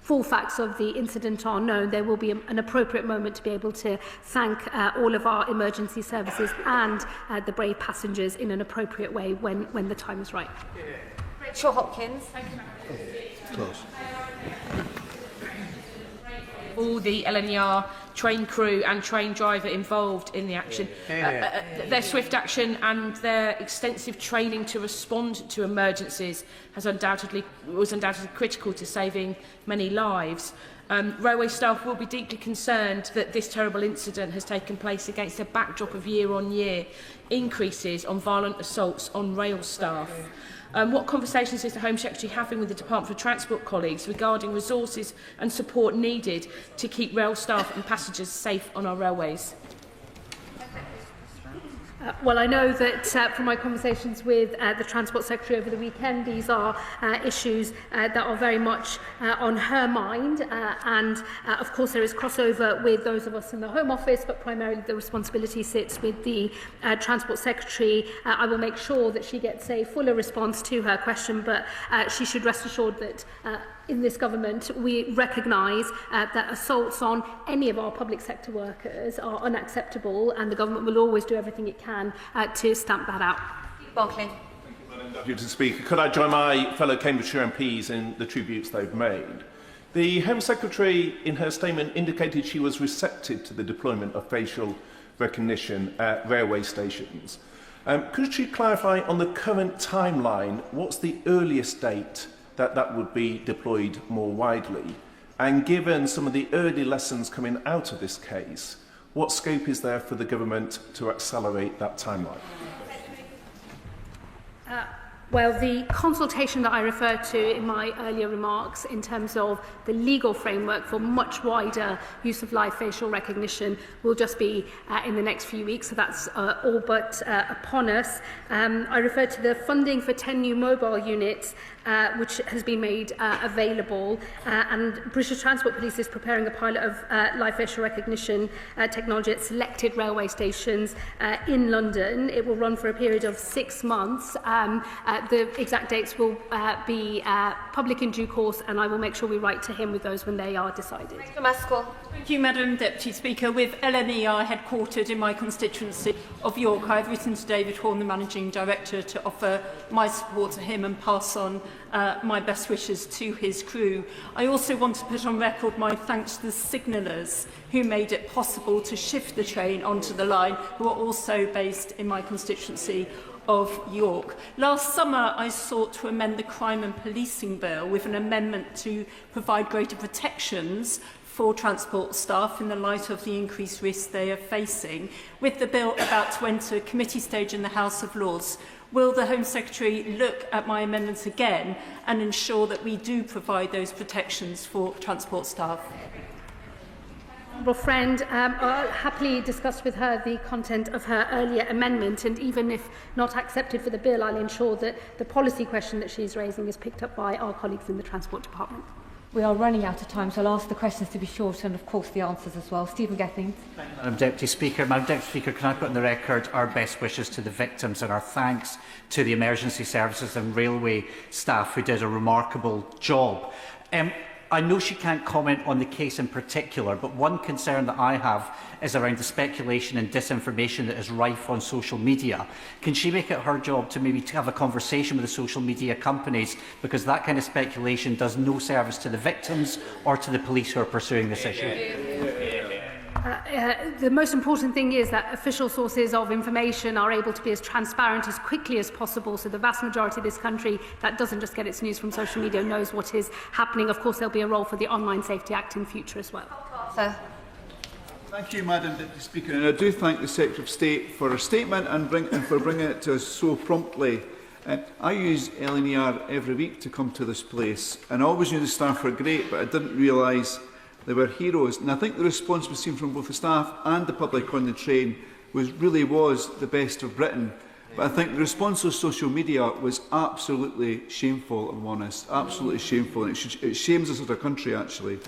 full facts of the incident are known, there will be an appropriate moment to be able to thank all of our emergency services and the brave passengers in an appropriate way when the time is right. Rachel Hopkins. Close. All the LNER train crew and train driver involved in the action. Their swift action and their extensive training to respond to emergencies was undoubtedly critical to saving many lives. Railway staff will be deeply concerned that this terrible incident has taken place against a backdrop of year-on-year increases on violent assaults on rail staff. What conversations is the Home Secretary having with the Department for Transport colleagues regarding resources and support needed to keep rail staff and passengers safe on our railways? Well, I know that from my conversations with the Transport Secretary over the weekend, these are issues that are very much on her mind. And of course, there is crossover with those of us in the Home Office, but primarily the responsibility sits with the Transport Secretary. I will make sure that she gets a fuller response to her question, but she should rest assured that in this government, we recognise that assaults on any of our public sector workers are unacceptable, and the government will always do everything it can to stamp that out. Barclay. Deputy Speaker, could I join my fellow Cambridgeshire MPs in the tributes they've made? The Home Secretary, in her statement, indicated she was receptive to the deployment of facial recognition at railway stations. Could she clarify on the current timeline, what's the earliest date that would be deployed more widely? And given some of the early lessons coming out of this case, what scope is there for the government to accelerate that timeline? Well, the consultation that I referred to in my earlier remarks in terms of the legal framework for much wider use of live facial recognition will just be in the next few weeks, so that's all but upon us. I referred to the funding for 10 new mobile units which has been made available, and British Transport Police is preparing a pilot of live facial recognition technology at selected railway stations in London. It will run for a period of 6 months. The exact dates will be public in due course, and I will make sure we write to him with those when they are decided. Thank you, Madam Deputy Speaker. With LNER headquartered in my constituency of York, I have written to David Horn, the Managing Director, to offer my support to him and pass on my best wishes to his crew. I also want to put on record my thanks to the signallers who made it possible to shift the train onto the line, who are also based in my constituency of York. Last summer, I sought to amend the Crime and Policing Bill with an amendment to provide greater protections for transport staff in the light of the increased risks they are facing. With the bill about to enter committee stage in the House of Lords, will the Home Secretary look at my amendments again and ensure that we do provide those protections for transport staff? Honourable friend, I'll happily discuss with her the content of her earlier amendment, and even if not accepted for the bill, I'll ensure that the policy question that she's raising is picked up by our colleagues in the Transport Department. We are running out of time, so I'll ask the questions to be short and, of course, the answers as well. Stephen Gethings. Madam Deputy Speaker, can I put on the record our best wishes to the victims and our thanks to the emergency services and railway staff who did a remarkable job. I know she can't comment on the case in particular, but one concern that I have is around the speculation and disinformation that is rife on social media. Can she make it her job to maybe have a conversation with the social media companies, because that kind of speculation does no service to the victims or to the police who are pursuing this issue? The most important thing is that official sources of information are able to be as transparent as quickly as possible, so the vast majority of this country that doesn't just get its news from social media knows what is happening. Of course, there'll be a role for the Online Safety Act in future as well. Thank you, Madam Deputy Speaker, and I do thank the Secretary of State for her statement and for bringing it to us so promptly. I use LNER every week to come to this place, and I always knew the staff were great, but I didn't realise they were heroes. And I think the response we've seen from both the staff and the public on the train really was the best of Britain. But I think the response to social media was absolutely shameful, I'm honest, absolutely shameful. And it shames us as a country, actually.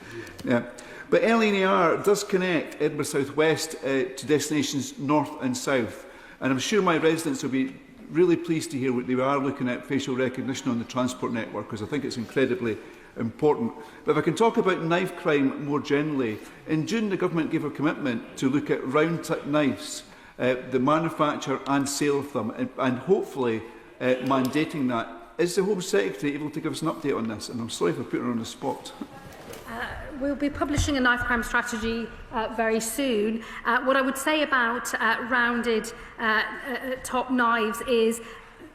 Yeah. But LNER does connect Edinburgh South West to destinations north and south. And I'm sure my residents will be really pleased to hear what they are looking at facial recognition on the transport network, because I think it's incredibly important. But if I can talk about knife crime more generally, in June the Government gave a commitment to look at round-tip knives, the manufacture and sale of them, and hopefully mandating that. Is the Home Secretary able to give us an update on this? And I'm sorry for putting her on the spot. We'll be publishing a knife crime strategy very soon. What I would say about rounded top knives is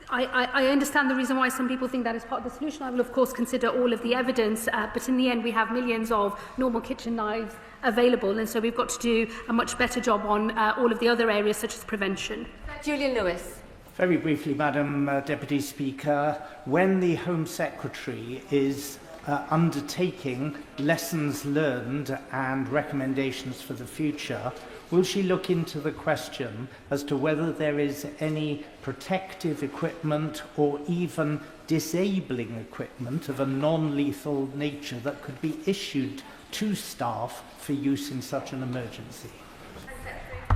I understand the reason why some people think that is part of the solution. I will, of course, consider all of the evidence, but in the end, we have millions of normal kitchen knives available, and so we've got to do a much better job on all of the other areas, such as prevention. Julian Lewis. Very briefly, Madam Deputy Speaker, when the Home Secretary is undertaking lessons learned and recommendations for the future, will she look into the question as to whether there is any protective equipment or even disabling equipment of a non-lethal nature that could be issued to staff for use in such an emergency?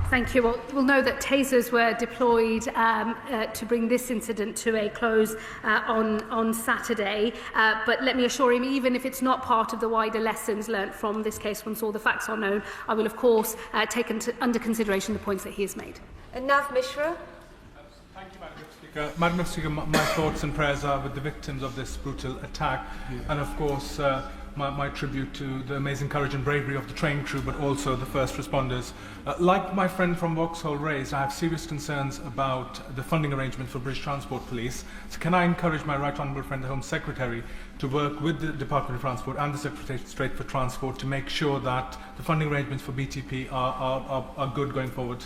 Thank you. Well, we'll know that tasers were deployed to bring this incident to a close on Saturday. But let me assure him, even if it's not part of the wider lessons learnt from this case, once all the facts are known, I will, of course, take under consideration the points that he has made. Nav Mishra. Thank you, Madam Speaker. Madam Speaker, my thoughts and prayers are with the victims of this brutal attack, and of course my tribute to the amazing courage and bravery of the train crew, but also the first responders. Like my friend from Vauxhall raised, I have serious concerns about the funding arrangements for British Transport Police. So can I encourage my right honourable friend, the Home Secretary, to work with the Department of Transport and the Secretary of State for Transport to make sure that the funding arrangements for BTP are good going forward?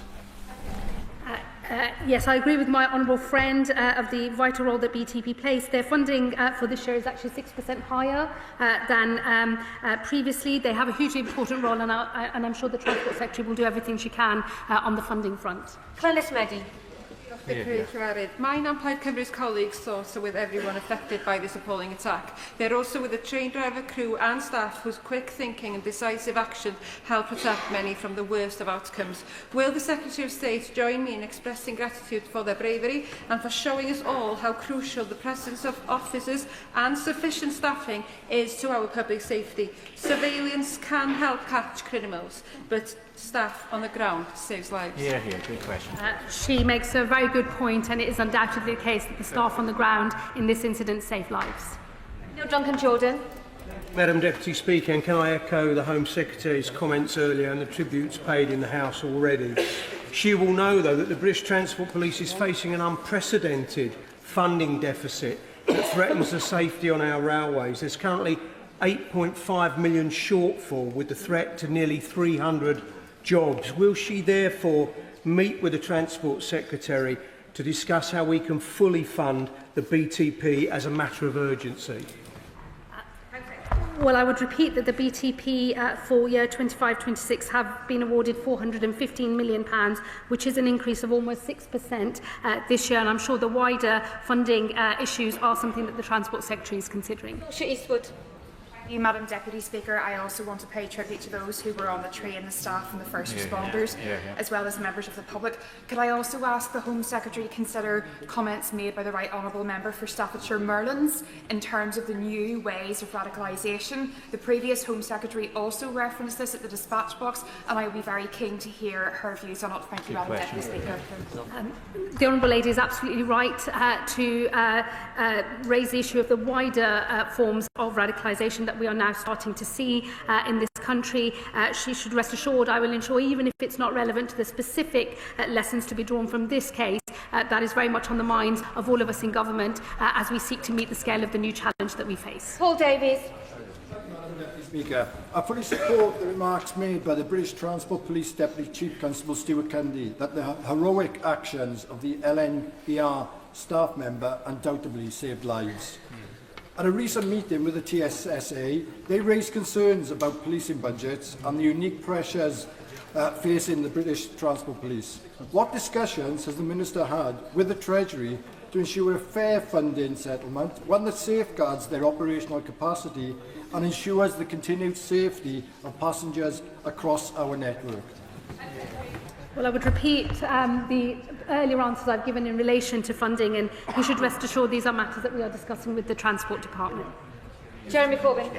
Yes, I agree with my honourable friend of the vital role that BTP plays. Their funding for this year is actually 6% higher than previously. They have a hugely important role, and I'm sure the Transport Secretary will do everything she can on the funding front. Clynnis Meddy. Mine and Plaid Cymru's colleagues' thoughts are with everyone affected by this appalling attack. They're also with the train driver, crew and staff whose quick thinking and decisive action helped protect many from the worst of outcomes. Will the Secretary of State join me in expressing gratitude for their bravery and for showing us all how crucial the presence of officers and sufficient staffing is to our public safety? Surveillance can help catch criminals, but staff on the ground saves lives. Yeah, good question. She makes a very good point, and it is undoubtedly the case that the staff on the ground in this incident saved lives. Neil Duncan-Jordan. Madam Deputy Speaker, and can I echo the Home Secretary's comments earlier and the tributes paid in the House already. She will know, though, that the British Transport Police is facing an unprecedented funding deficit that threatens the safety on our railways. There's currently 8.5 million shortfall, with the threat to nearly 300 jobs. Will she therefore meet with the Transport Secretary to discuss how we can fully fund the BTP as a matter of urgency? Well, I would repeat that the BTP for year 25-26 have been awarded £415 million, which is an increase of almost 6% this year, and I'm sure the wider funding issues are something that the Transport Secretary is considering. Eastwood. Thank you, Madam Deputy Speaker. I also want to pay tribute to those who were on the train, the staff and the first responders, as well as members of the public. Could I also ask the Home Secretary to consider comments made by the Right Honourable Member for Staffordshire Merlins in terms of the new ways of radicalisation? The previous Home Secretary also referenced this at the dispatch box, and I would be very keen to hear her views on it. Thank you, Madam Deputy Speaker. The Honourable Lady is absolutely right to raise the issue of the wider forms of radicalisation that we are now starting to see in this country. She should rest assured I will ensure, even if it's not relevant to the specific lessons to be drawn from this case, that is very much on the minds of all of us in government as we seek to meet the scale of the new challenge that we face. Paul Davies. Madam Deputy Speaker, I fully support the remarks made by the British Transport Police Deputy Chief Constable Stuart Kennedy that the heroic actions of the LNER staff member undoubtedly saved lives. At a recent meeting with the TSSA, they raised concerns about policing budgets and the unique pressures facing the British Transport Police. What discussions has the Minister had with the Treasury to ensure a fair funding settlement, one that safeguards their operational capacity and ensures the continued safety of passengers across our network? Well, I would repeat the earlier answers I've given in relation to funding, and you should rest assured these are matters that we are discussing with the Transport Department. Jeremy Corbyn.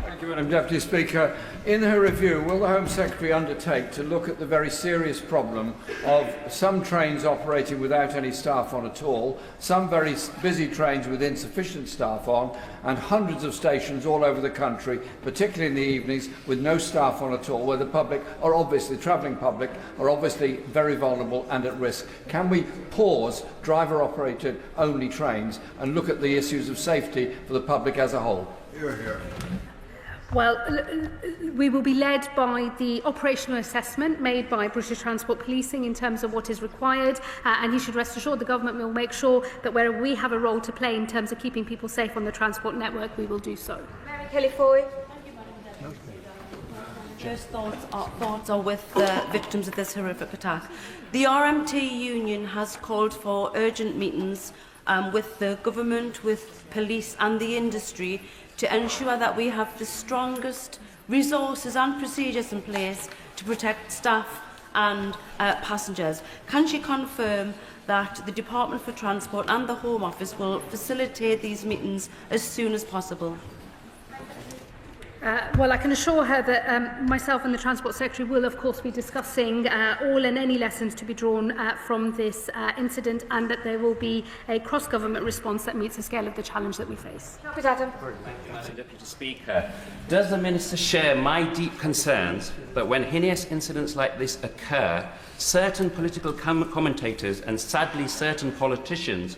Thank you, Madam Deputy Speaker. In her review, will the Home Secretary undertake to look at the very serious problem of some trains operating without any staff on at all, some very busy trains with insufficient staff on, and hundreds of stations all over the country, particularly in the evenings, with no staff on at all, where the public are obviously, travelling public, are obviously very vulnerable and at risk? Can we pause driver-operated only trains and look at the issues of safety for the public as a whole? Well, we will be led by the operational assessment made by British Transport Policing in terms of what is required, and he should rest assured the government will make sure that where we have a role to play in terms of keeping people safe on the transport network, we will do so. Mary Kelly-Foy. Just thoughts are with the victims of this horrific attack. The RMT union has called for urgent meetings with the government, with police and the industry to ensure that we have the strongest resources and procedures in place to protect staff and passengers. Can she confirm that the Department for Transport and the Home Office will facilitate these meetings as soon as possible? Well, I can assure her that myself and the Transport Secretary will, of course, be discussing all and any lessons to be drawn from this incident, and that there will be a cross-government response that meets the scale of the challenge that we face. Adam. Madam Deputy Speaker, does the Minister share my deep concerns that when heinous incidents like this occur, certain political commentators and sadly certain politicians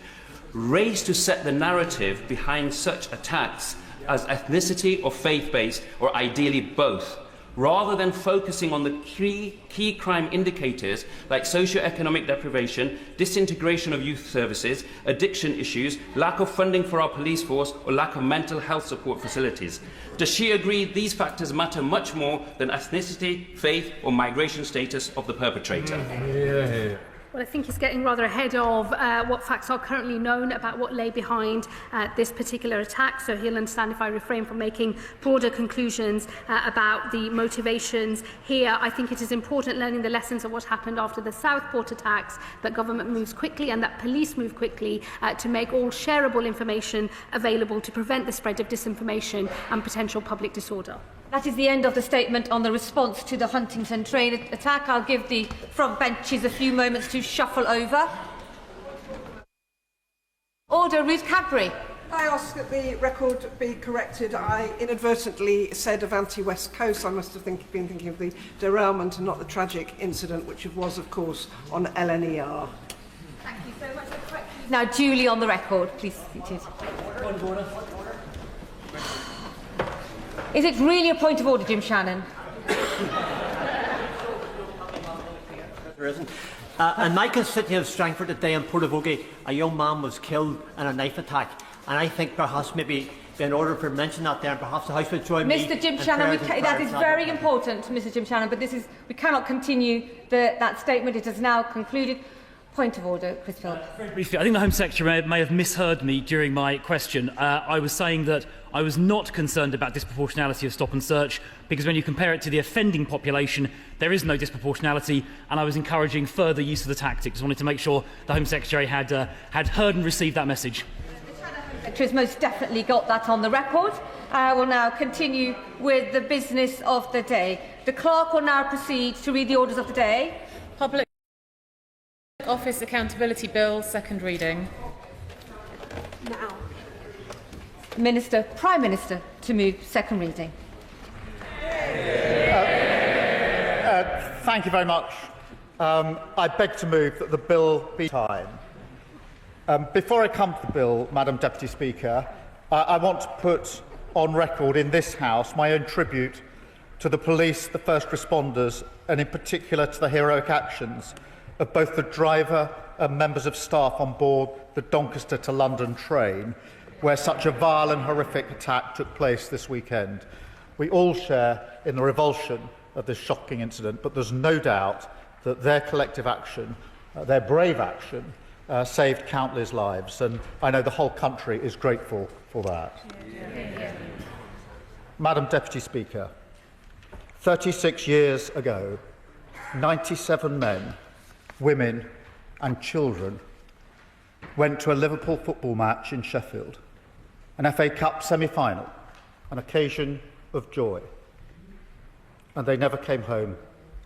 race to set the narrative behind such attacks as ethnicity or faith-based, or ideally both, rather than focusing on the key crime indicators like socio-economic deprivation, disintegration of youth services, addiction issues, lack of funding for our police force, or lack of mental health support facilities? Does she agree these factors matter much more than ethnicity, faith, or migration status of the perpetrator? Well, I think he's getting rather ahead of what facts are currently known about what lay behind this particular attack, so he'll understand if I refrain from making broader conclusions about the motivations here. I think it is important, learning the lessons of what happened after the Southport attacks, that government moves quickly and that police move quickly to make all shareable information available to prevent the spread of disinformation and potential public disorder. That is the end of the statement on the response to the Huntington train attack. I'll give the front benches a few moments to shuffle over. Order, Ruth Cadbury. I ask that the record be corrected. I inadvertently said Avanti West Coast. I must have been thinking of the derailment and not the tragic incident, which was, of course, on LNER. Thank you so much for the correction. Now duly on the record. Please seated. Is it really a point of order, Jim Shannon? There isn't. In my constituency of Strangford today in Portavogie, a young man was killed in a knife attack. And I think perhaps maybe in order for mention that there, and perhaps the House would join me. Mr. Jim Shannon, that is very important, Mr. Jim Shannon, but we cannot continue that statement. It has now concluded. Point of order, Chris Philp. Very briefly, I think the Home Secretary may have misheard me during my question. I was saying that I was not concerned about disproportionality of stop and search, because when you compare it to the offending population, there is no disproportionality, and I was encouraging further use of the tactic. Just wanted to make sure the Home Secretary had heard and received that message. The Secretary has most definitely got that on the record. I will now continue with the business of the day. The Clerk will now proceed to read the orders of the day. Public Office Accountability Bill, second reading. Now, Prime Minister to move second reading. Thank you very much. I beg to move that the bill be time. Before I come to the bill, Madam Deputy Speaker, I want to put on record in this House my own tribute to the police, the first responders, and in particular to the heroic actions of both the driver and members of staff on board the Doncaster to London train, where such a vile and horrific attack took place this weekend. We all share in the revulsion of this shocking incident, but there's no doubt that their collective action, their brave action, saved countless lives, and I know the whole country is grateful for that. Madam Deputy Speaker, 36 years ago, 97 men, women and children went to a Liverpool football match in Sheffield, an FA Cup semi-final, an occasion of joy, and they never came home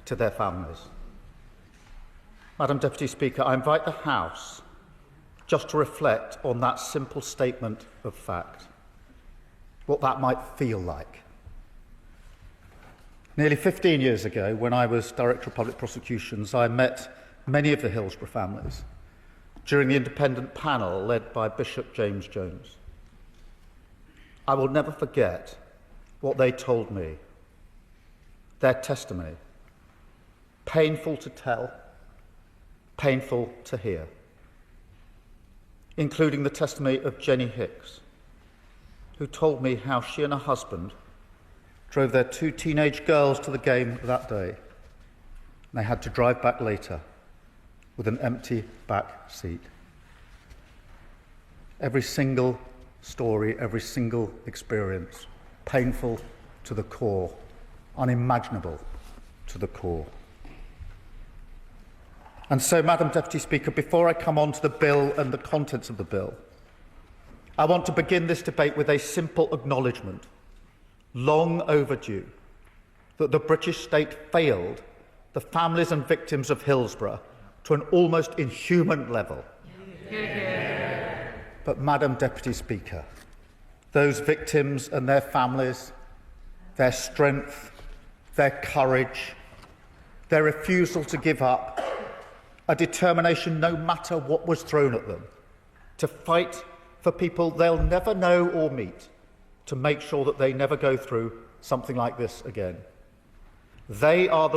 to their families. Madam Deputy Speaker, I invite the House just to reflect on that simple statement of fact, what that might feel like. Nearly 15 years ago, when I was Director of Public Prosecutions, I met many of the Hillsborough families during the independent panel led by Bishop James Jones. I will never forget what they told me, their testimony, painful to tell, painful to hear, including the testimony of Jenny Hicks, who told me how she and her husband drove their 2 teenage girls to the game that day, and they had to drive back later with an empty back seat. Every single story, every single experience, painful to the core, unimaginable to the core. And so, Madam Deputy Speaker, before I come on to the bill and the contents of the bill, I want to begin this debate with a simple acknowledgement, long overdue, that the British state failed the families and victims of Hillsborough to an almost inhuman level. But, Madam Deputy Speaker, those victims and their families, their strength, their courage, their refusal to give up, a determination no matter what was thrown at them, to fight for people they'll never know or meet, to make sure that they never go through something like this again. They are the